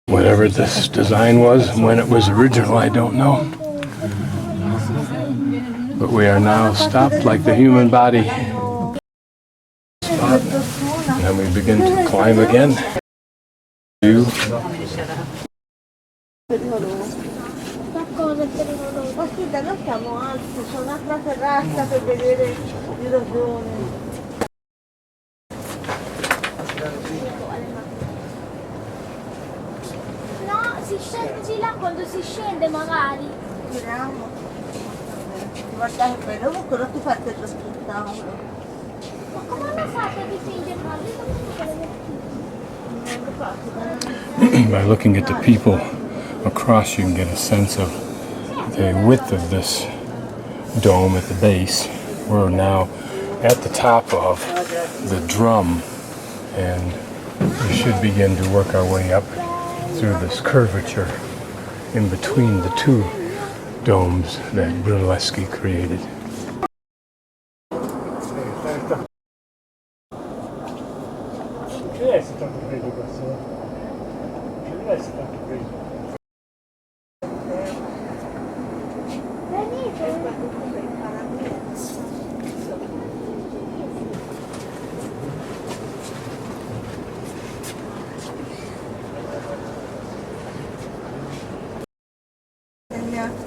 Whatever this design was and when it was original, I don't know. But we are now stopped like the human body. Stop. And then we begin to climb again. You. Si scende là quando si scende magari. Speriamo. Guarda che bello, comunque non ti parte lo spettacolo. Ma come hanno fatto a dipingerlo? By looking at the people across, you can get a sense of the width of this dome at the base. We're now at the top of the drum, and we should begin to work our way up through this curvature in between the two domes that Brunelleschi created.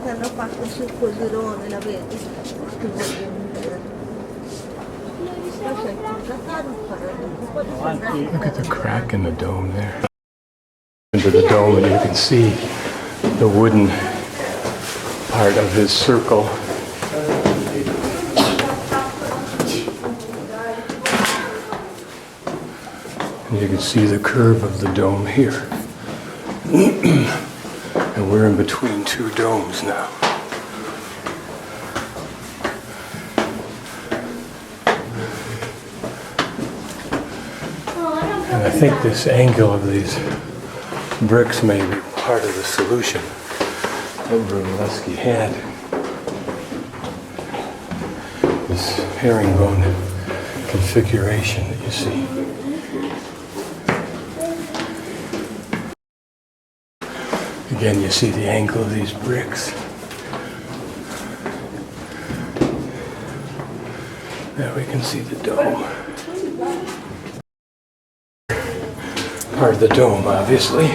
Hanno fatto sul poderone, la vedi? Look at the crack in the dome there. Into the dome, and you can see the wooden part of his circle. And you can see the curve of the dome here. And we're in between two domes now. And I think this angle of these bricks may be part of the solution that Brunelleschi had. This herringbone configuration that you see. Again, you see the angle of these bricks. There we can see the dome. Part of the dome, obviously.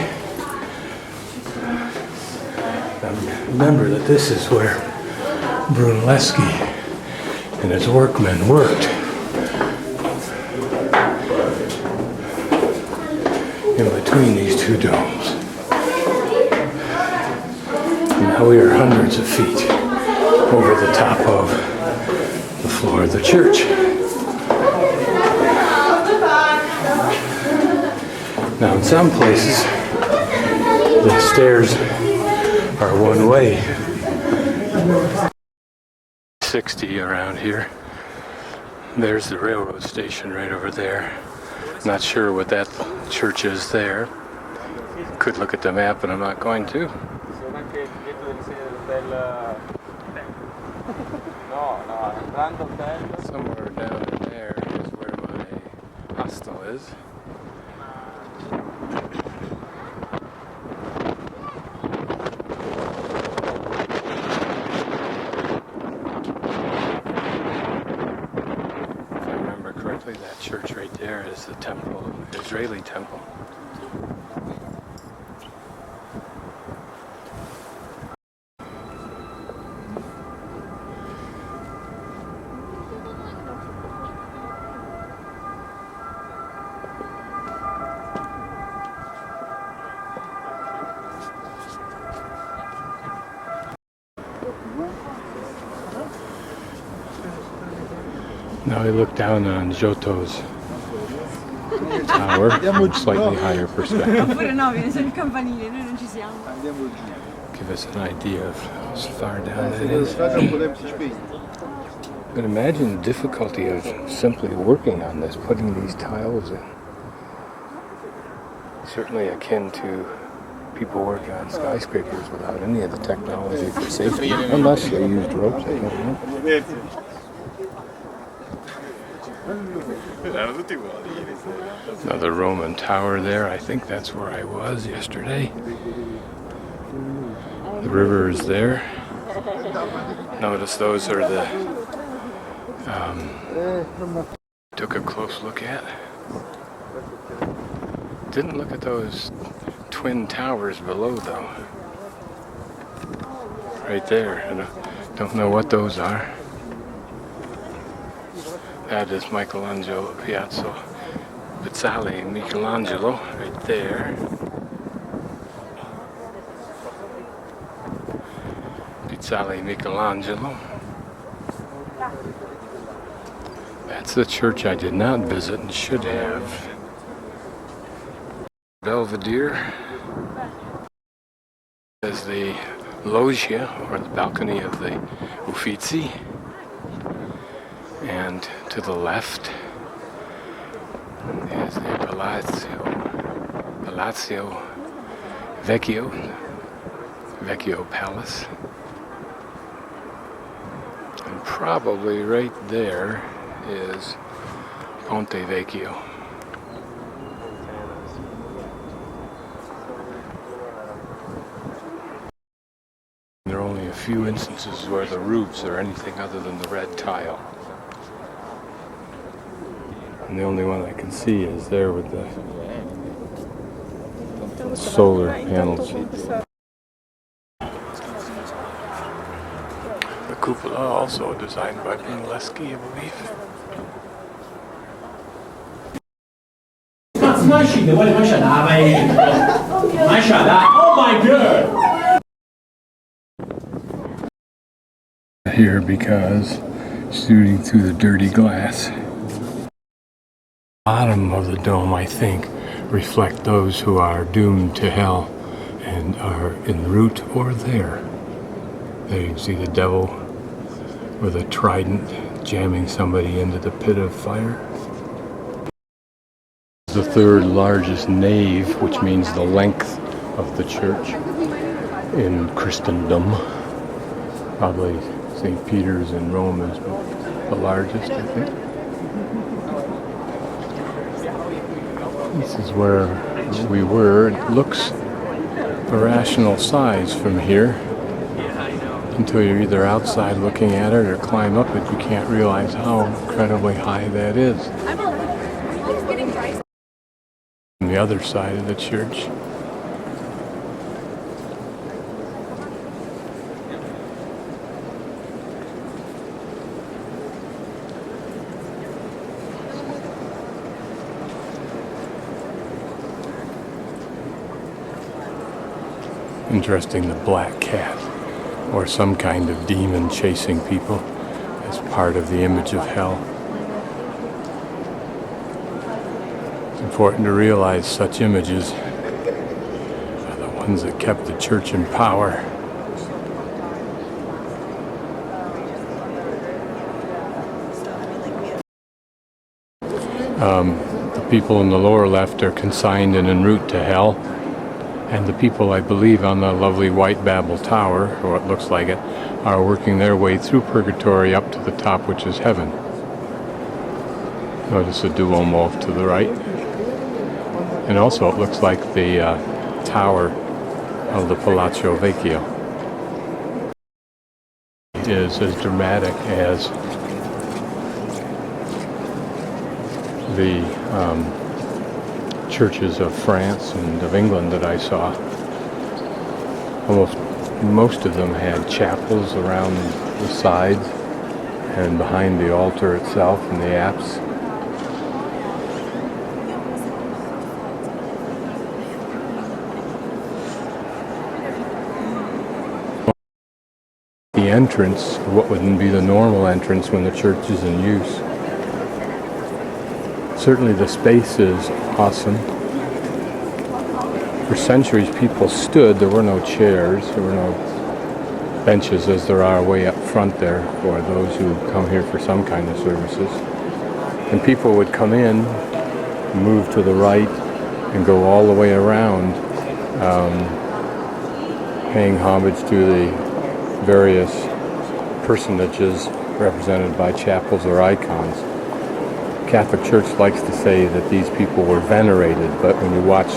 Now remember that this is where Brunelleschi and his workmen worked. In between these two domes. Now we are hundreds of feet over the top of the floor of the church. Now in some places, the stairs are one way. 60 around here. There's the railroad station right over there. Not sure what that church is there. Could look at the map, but I'm not going to. Somewhere down in there is where my hostel is. If I remember correctly, that church right there is the temple, the Israeli temple. Now we look down on Giotto's tower from slightly higher perspective. Give us an idea of how far down it is. But imagine the difficulty of simply working on this, putting these tiles in. Certainly akin to people working on skyscrapers without any of the technology for safety, unless they used ropes, I don't know. Another Roman tower there. I think that's where I was yesterday. The river is there. Notice those are the took a close look at. Didn't look at those twin towers below though. Right there. I don't know what those are. That is Michelangelo, Piazza Pizzale Michelangelo, right there. Pizzale Michelangelo. That's the church I did not visit and should have. Belvedere is the loggia, or the balcony of the Uffizi. And to the left is the Palazzo Vecchio Palace. And probably right there is Ponte Vecchio. There are only a few instances where the roofs are anything other than the red tile. And the only one I can see is there with the solar panels. The cupola also designed by Brunelleschi, I believe. Oh my god! Here because shooting through the dirty glass. Bottom of the dome, I think, reflect those who are doomed to hell and are en route or there. There you can see the devil with a trident jamming somebody into the pit of fire. The third largest nave, which means the length of the church in Christendom. Probably St. Peter's in Rome is the largest, I think. This is where we were. It looks a rational size from here until you're either outside looking at it or climb up it. You can't realize how incredibly high that is. On the other side of the church, interesting, the black cat, or some kind of demon chasing people, as part of the image of hell. It's important to realize such images are the ones that kept the church in power. The people in the lower left are consigned and en route to hell. And the people, I believe, on the lovely White Babel Tower, or what looks like it, are working their way through purgatory up to the top, which is heaven. Notice the Duomo off to the right. And also it looks like the tower of the Palazzo Vecchio is as dramatic as the churches of France and of England that I saw. Most of them had chapels around the sides and behind the altar itself and the apse. The entrance, what wouldn't be the normal entrance when the church is in use. Certainly the space is awesome. For centuries people stood. There were no chairs, there were no benches as there are way up front there for those who come here for some kind of services. And people would come in, move to the right, and go all the way around, paying homage to the various personages represented by chapels or icons. Catholic Church likes to say that these people were venerated, but when you watch,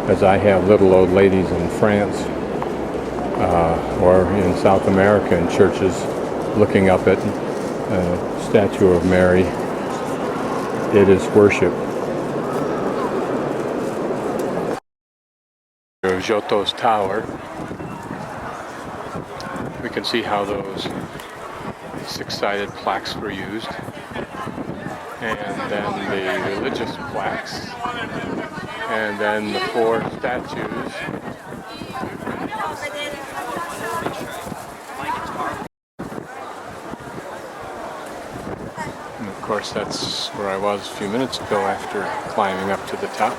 as I have, little old ladies in France or in South America in churches looking up at a statue of Mary, it is worship. Giotto's tower. We can see how those six-sided plaques were used, and then the religious plaques, and then the four statues. And of course, that's where I was a few minutes ago after climbing up to the top.